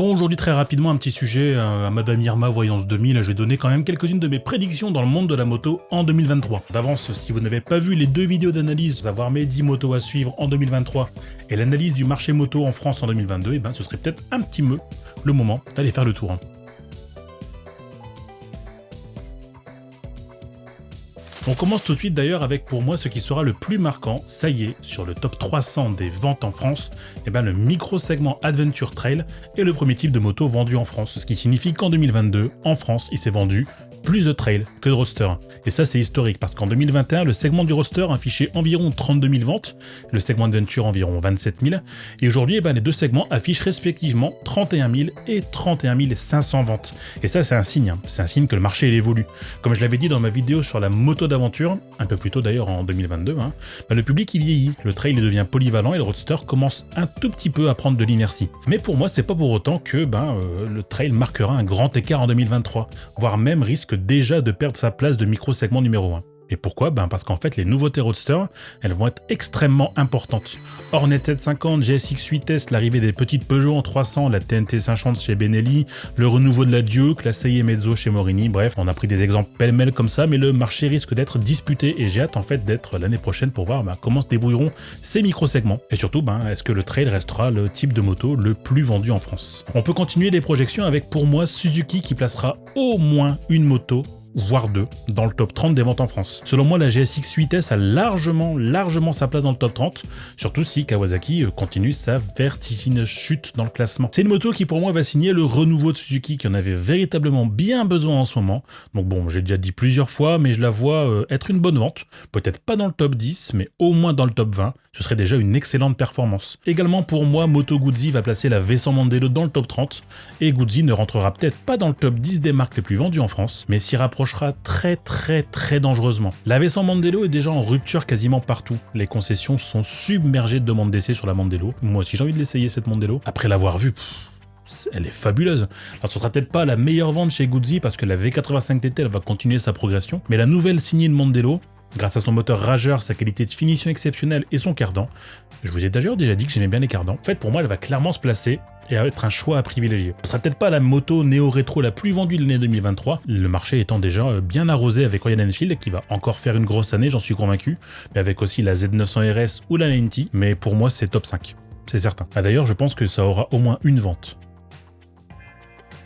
Bon, aujourd'hui très rapidement un petit sujet à Madame Irma Voyance 2000, je vais donner quand même quelques-unes de mes prédictions dans le monde de la moto en 2023. D'avance, si vous n'avez pas vu les deux vidéos d'analyse, savoir mes 10 motos à suivre en 2023 et l'analyse du marché moto en France en 2022, et ben ce serait peut-être un petit peu le moment d'aller faire le tour. On commence tout de suite d'ailleurs avec pour moi ce qui sera le plus marquant, ça y est, sur le top 300 des ventes en France, et ben le micro-segment Adventure Trail est le premier type de moto vendu en France, ce qui signifie qu'en 2022, en France, il s'est vendu plus de trail que de roadster. Et ça c'est historique parce qu'en 2021, le segment du roadster affichait environ 32 000 ventes, le segment Adventure environ 27 000, et aujourd'hui eh ben, les deux segments affichent respectivement 31 000 et 31 500 ventes. Et ça c'est un signe que le marché il évolue. Comme je l'avais dit dans ma vidéo sur la moto d'aventure, un peu plus tôt d'ailleurs en 2022, ben, le public il vieillit, le trail il devient polyvalent et le roadster commence un tout petit peu à prendre de l'inertie. Mais pour moi c'est pas pour autant que le trail marquera un grand écart en 2023, voire même risque déjà de perdre sa place de micro-segment numéro 1. Et pourquoi ? Parce qu'en fait, les nouveautés Roadster, elles vont être extrêmement importantes. Hornet 750, GSX 8S, l'arrivée des petites Peugeot en 300, la TNT 500 chez Benelli, le renouveau de la Duke, la Sei Mezzo chez Morini, bref, on a pris des exemples pêle-mêle comme ça, mais le marché risque d'être disputé et j'ai hâte en fait d'être l'année prochaine pour voir comment se débrouilleront ces micro-segments. Et surtout, est-ce que le trail restera le type de moto le plus vendu en France ? On peut continuer les projections avec pour moi Suzuki qui placera au moins une moto voire deux, dans le top 30 des ventes en France. Selon moi, la GSX 8S a largement sa place dans le top 30, surtout si Kawasaki continue sa vertigineuse chute dans le classement. C'est une moto qui pour moi va signer le renouveau de Suzuki qui en avait véritablement bien besoin en ce moment. Donc bon, j'ai déjà dit plusieurs fois, mais je la vois être une bonne vente, peut-être pas dans le top 10, mais au moins dans le top 20, ce serait déjà une excellente performance. Également pour moi, Moto Guzzi va placer la V100 Mandello dans le top 30, et Guzzi ne rentrera peut-être pas dans le top 10 des marques les plus vendues en France, mais s'y rapprochera très dangereusement. La V100 Mandello est déjà en rupture quasiment partout. Les concessions sont submergées de demandes d'essai sur la Mandello. Moi aussi j'ai envie de l'essayer cette Mandello. Après l'avoir vue, elle est fabuleuse. Alors ce sera peut-être pas la meilleure vente chez Guzzi parce que la V85 TT elle va continuer sa progression, mais la nouvelle signée de Mandello, grâce à son moteur rageur, sa qualité de finition exceptionnelle et son cardan, je vous ai d'ailleurs déjà dit que j'aimais bien les cardans. En fait, pour moi, elle va clairement se placer et être un choix à privilégier. Ce sera peut-être pas la moto néo-rétro la plus vendue de l'année 2023, le marché étant déjà bien arrosé avec Royal Enfield qui va encore faire une grosse année, j'en suis convaincu, mais avec aussi la Z900 RS ou la 90, mais pour moi c'est top 5, c'est certain. D'ailleurs, je pense que ça aura au moins une vente.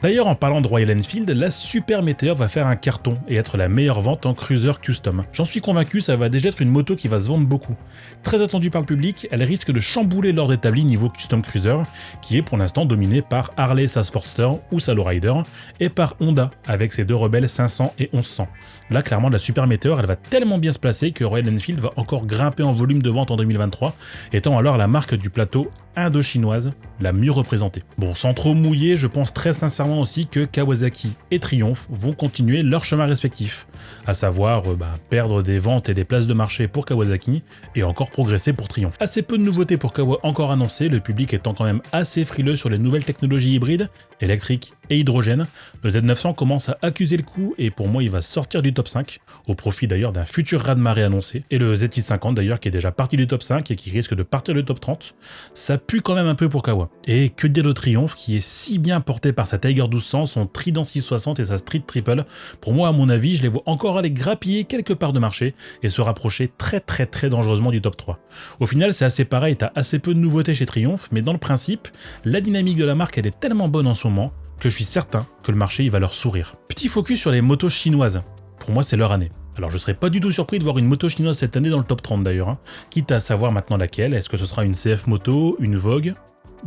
D'ailleurs, en parlant de Royal Enfield, la Super Meteor va faire un carton et être la meilleure vente en cruiser custom. J'en suis convaincu, ça va déjà être une moto qui va se vendre beaucoup. Très attendue par le public, elle risque de chambouler l'ordre établi niveau custom cruiser, qui est pour l'instant dominé par Harley sa Sportster ou sa Lowrider, et par Honda avec ses deux rebelles 500 et 1100. Là, clairement, la Super Meteor, elle va tellement bien se placer que Royal Enfield va encore grimper en volume de vente en 2023, étant alors la marque du plateau indo-chinoise la mieux représentée. Bon, sans trop mouiller, je pense très sincèrement aussi que Kawasaki et Triumph vont continuer leur chemin respectif, à savoir perdre des ventes et des places de marché pour Kawasaki et encore progresser pour Triumph. Assez peu de nouveautés pour Kawa encore annoncées, le public étant quand même assez frileux sur les nouvelles technologies hybrides, électriques et hydrogène. Le Z900 commence à accuser le coup et pour moi il va sortir du top 5, au profit d'ailleurs d'un futur raz-de-marée annoncé, et le ZX50 d'ailleurs qui est déjà parti du top 5 et qui risque de partir du top 30, ça pue quand même un peu pour Kawa. Et que dire de Triumph qui est si bien porté par sa Tiger 1200, son Trident 660 et sa Street Triple. Pour moi, à mon avis, je les vois encore aller grappiller quelques parts de marché et se rapprocher très dangereusement du top 3. Au final, c'est assez pareil, t'as assez peu de nouveautés chez Triumph, mais dans le principe, la dynamique de la marque elle est tellement bonne en ce moment que je suis certain que le marché il va leur sourire. Petit focus sur les motos chinoises. Pour moi, c'est leur année. Alors je serais pas du tout surpris de voir une moto chinoise cette année dans le top 30 d'ailleurs, quitte à savoir maintenant laquelle. Est-ce que ce sera une CF Moto, une Vogue ?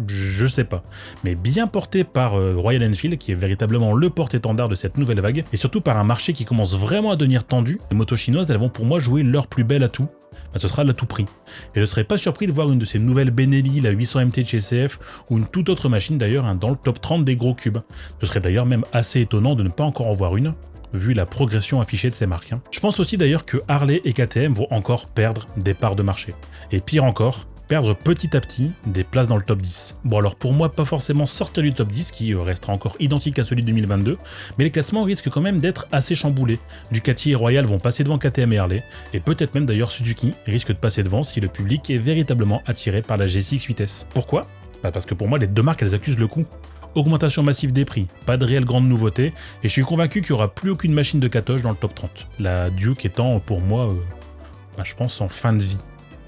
Je sais pas, mais bien porté par Royal Enfield qui est véritablement le porte-étendard de cette nouvelle vague et surtout par un marché qui commence vraiment à devenir tendu. Les motos chinoises elles vont pour moi jouer leur plus bel atout, ce sera l'atout prix. Et je serais pas surpris de voir une de ces nouvelles Benelli, la 800 MT de chez CF ou une toute autre machine d'ailleurs dans le top 30 des gros cubes. Ce serait d'ailleurs même assez étonnant de ne pas encore en voir une, vu la progression affichée de ces marques. Je pense aussi d'ailleurs que Harley et KTM vont encore perdre des parts de marché. Et pire encore, perdre petit à petit des places dans le top 10. Bon alors pour moi pas forcément sortir du top 10 qui restera encore identique à celui de 2022, mais les classements risquent quand même d'être assez chamboulés. Ducati et Royal vont passer devant KTM et Harley, et peut-être même d'ailleurs Suzuki risque de passer devant si le public est véritablement attiré par la GSX 8S. Pourquoi ? Parce que pour moi les deux marques elles accusent le coup. Augmentation massive des prix, pas de réelle grande nouveauté, et je suis convaincu qu'il n'y aura plus aucune machine de catoche dans le top 30. La Duke étant pour moi, je pense, en fin de vie.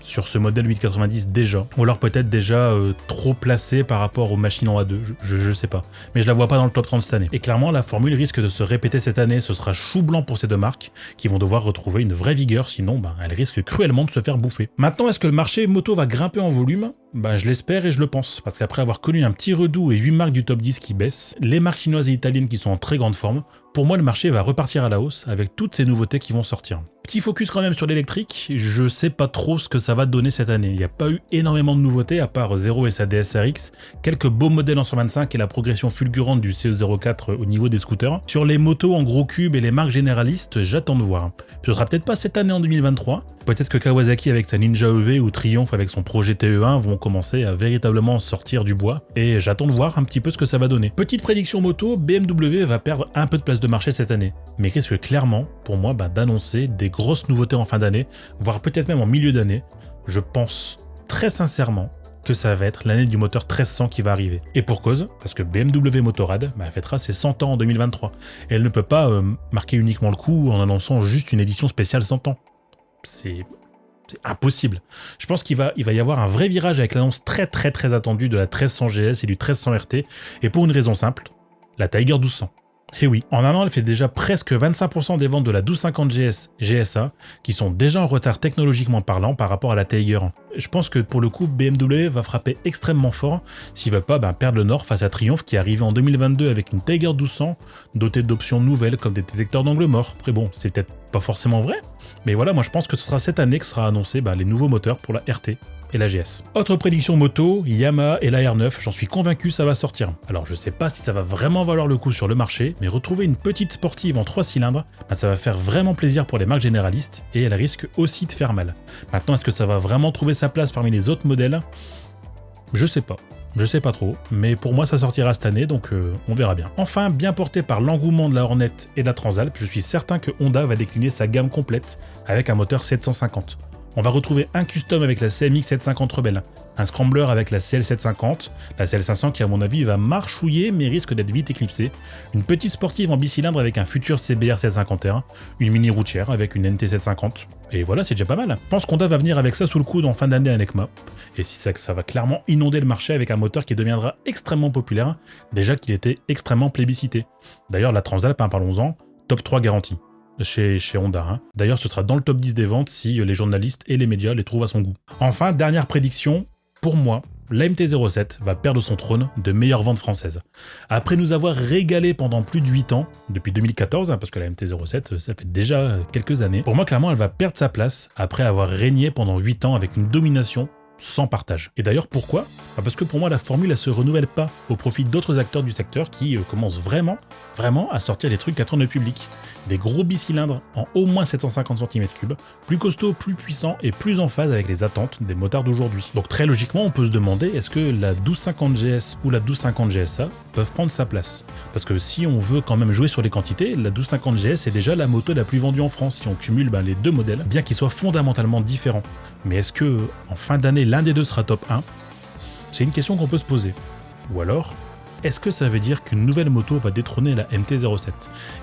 Sur ce modèle 890 déjà, ou alors peut-être déjà trop placé par rapport aux machines en A2, je sais pas. Mais je la vois pas dans le top 30 cette année. Et clairement, la formule risque de se répéter cette année, ce sera chou blanc pour ces deux marques, qui vont devoir retrouver une vraie vigueur, sinon elles risquent cruellement de se faire bouffer. Maintenant, est-ce que le marché moto va grimper en volume ? Je l'espère et je le pense, parce qu'après avoir connu un petit redout et 8 marques du top 10 qui baissent, les marques chinoises et italiennes qui sont en très grande forme, pour moi le marché va repartir à la hausse avec toutes ces nouveautés qui vont sortir. Petit focus quand même sur l'électrique, je sais pas trop ce que ça va donner cette année. Il n'y a pas eu énormément de nouveautés à part Zero et sa DSRX, quelques beaux modèles en 125 et la progression fulgurante du CE04 au niveau des scooters. Sur les motos en gros cube et les marques généralistes, j'attends de voir. Ce sera peut-être pas cette année en 2023, peut-être que Kawasaki avec sa Ninja EV ou Triumph avec son projet TE1 vont commencer à véritablement sortir du bois et j'attends de voir un petit peu ce que ça va donner. Petite prédiction moto, BMW va perdre un peu de place de marché cette année, mais risque clairement pour moi d'annoncer des grosses nouveautés en fin d'année, voire peut-être même en milieu d'année. Je pense très sincèrement que ça va être l'année du moteur 1300 qui va arriver. Et pour cause, parce que BMW Motorrad fêtera ses 100 ans en 2023. Et elle ne peut pas marquer uniquement le coup en annonçant juste une édition spéciale 100 ans. C'est impossible. Je pense qu'il va y avoir un vrai virage avec l'annonce très attendue de la 1300 GS et du 1300 RT, et pour une raison simple, la Tiger 1200. Et oui, en un an, elle fait déjà presque 25% des ventes de la 1250 GS GSA, qui sont déjà en retard technologiquement parlant par rapport à la Tiger. Je pense que pour le coup, BMW va frapper extrêmement fort s'il ne veut pas perdre le nord face à Triumph qui est arrivé en 2022 avec une Tiger 1200 dotée d'options nouvelles comme des détecteurs d'angle mort. Après bon, c'est peut-être pas forcément vrai, mais voilà, moi je pense que ce sera cette année que sera annoncé les nouveaux moteurs pour la RT. Et la GS. Autre prédiction moto, Yamaha et la R9, j'en suis convaincu ça va sortir. Alors je sais pas si ça va vraiment valoir le coup sur le marché, mais retrouver une petite sportive en 3 cylindres, ça va faire vraiment plaisir pour les marques généralistes et elle risque aussi de faire mal. Maintenant, est-ce que ça va vraiment trouver sa place parmi les autres modèles ? Je sais pas. Je sais pas trop, mais pour moi ça sortira cette année, donc on verra bien. Enfin, bien porté par l'engouement de la Hornet et de la Transalp, je suis certain que Honda va décliner sa gamme complète avec un moteur 750. On va retrouver un custom avec la CMX 750 Rebelle, un scrambler avec la CL 750, la CL 500 qui à mon avis va marchouiller mais risque d'être vite éclipsée, une petite sportive en bicylindre avec un futur CBR 751, une mini routière avec une NT 750, et voilà, c'est déjà pas mal. Je pense qu'Honda va venir avec ça sous le coude en fin d'année à NECMA, et ça va clairement inonder le marché avec un moteur qui deviendra extrêmement populaire, déjà qu'il était extrêmement plébiscité. D'ailleurs la Transalp, parlons-en, top 3 garantie. Chez Honda. D'ailleurs, ce sera dans le top 10 des ventes si les journalistes et les médias les trouvent à son goût. Enfin, dernière prédiction, pour moi, la MT-07 va perdre son trône de meilleure vente française. Après nous avoir régalé pendant plus de 8 ans, depuis 2014, parce que la MT-07, ça fait déjà quelques années, pour moi, clairement, elle va perdre sa place après avoir régné pendant 8 ans avec une domination sans partage. Et d'ailleurs, pourquoi ? Parce que pour moi, la formule, elle se renouvelle pas au profit d'autres acteurs du secteur qui commencent vraiment à sortir des trucs à tourner le public. Des gros bicylindres en au moins 750 cm3, plus costauds, plus puissants et plus en phase avec les attentes des motards d'aujourd'hui. Donc très logiquement, on peut se demander est-ce que la 1250 GS ou la 1250 GSA peuvent prendre sa place ? Parce que si on veut quand même jouer sur les quantités, la 1250 GS est déjà la moto la plus vendue en France si on cumule les deux modèles, bien qu'ils soient fondamentalement différents. Mais est-ce que en fin d'année, l'un des deux sera top 1 ? C'est une question qu'on peut se poser. Ou alors, est-ce que ça veut dire qu'une nouvelle moto va détrôner la MT-07 ?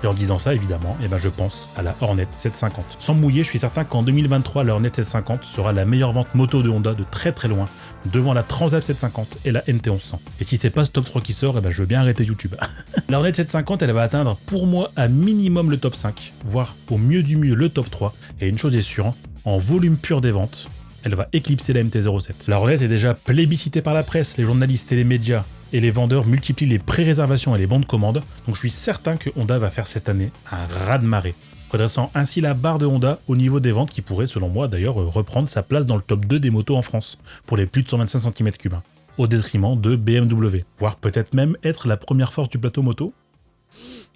Et en disant ça, évidemment, je pense à la Hornet 750. Sans mouiller, je suis certain qu'en 2023, la Hornet 750 sera la meilleure vente moto de Honda de très loin, devant la Transalp 750 et la NT 1100. Et si c'est pas ce top 3 qui sort, je veux bien arrêter YouTube. La Hornet 750, elle va atteindre pour moi à minimum le top 5, voire au mieux du mieux le top 3. Et une chose est sûre, en volume pur des ventes, elle va éclipser la MT-07. La Hornet est déjà plébiscitée par la presse, les journalistes et les médias, et les vendeurs multiplient les pré-réservations et les bons de commande, donc je suis certain que Honda va faire cette année un raz-de-marée, redressant ainsi la barre de Honda au niveau des ventes qui pourrait, selon moi d'ailleurs, reprendre sa place dans le top 2 des motos en France, pour les plus de 125 cm3, au détriment de BMW, voire peut-être même être la première force du plateau moto.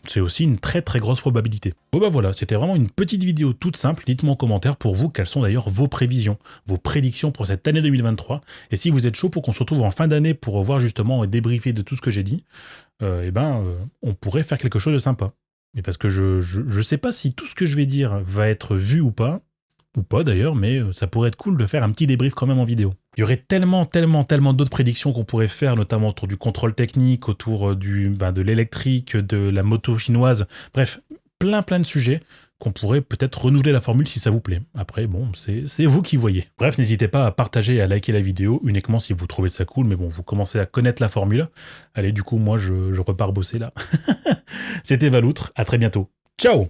C'est aussi une très grosse probabilité. Bon voilà, c'était vraiment une petite vidéo toute simple. Dites-moi en commentaire pour vous quelles sont d'ailleurs vos prévisions, vos prédictions pour cette année 2023. Et si vous êtes chaud pour qu'on se retrouve en fin d'année pour voir justement et débriefer de tout ce que j'ai dit, on pourrait faire quelque chose de sympa. Mais parce que je sais pas si tout ce que je vais dire va être vu ou pas, ou pas d'ailleurs, mais ça pourrait être cool de faire un petit débrief quand même en vidéo. Il y aurait tellement d'autres prédictions qu'on pourrait faire, notamment autour du contrôle technique, autour de l'électrique, de la moto chinoise, bref, plein de sujets qu'on pourrait peut-être renouveler la formule si ça vous plaît. Après, bon, c'est vous qui voyez. Bref, n'hésitez pas à partager et à liker la vidéo, uniquement si vous trouvez ça cool, mais bon, vous commencez à connaître la formule. Allez, du coup, moi, je repars bosser là. C'était Valoutre, à très bientôt. Ciao!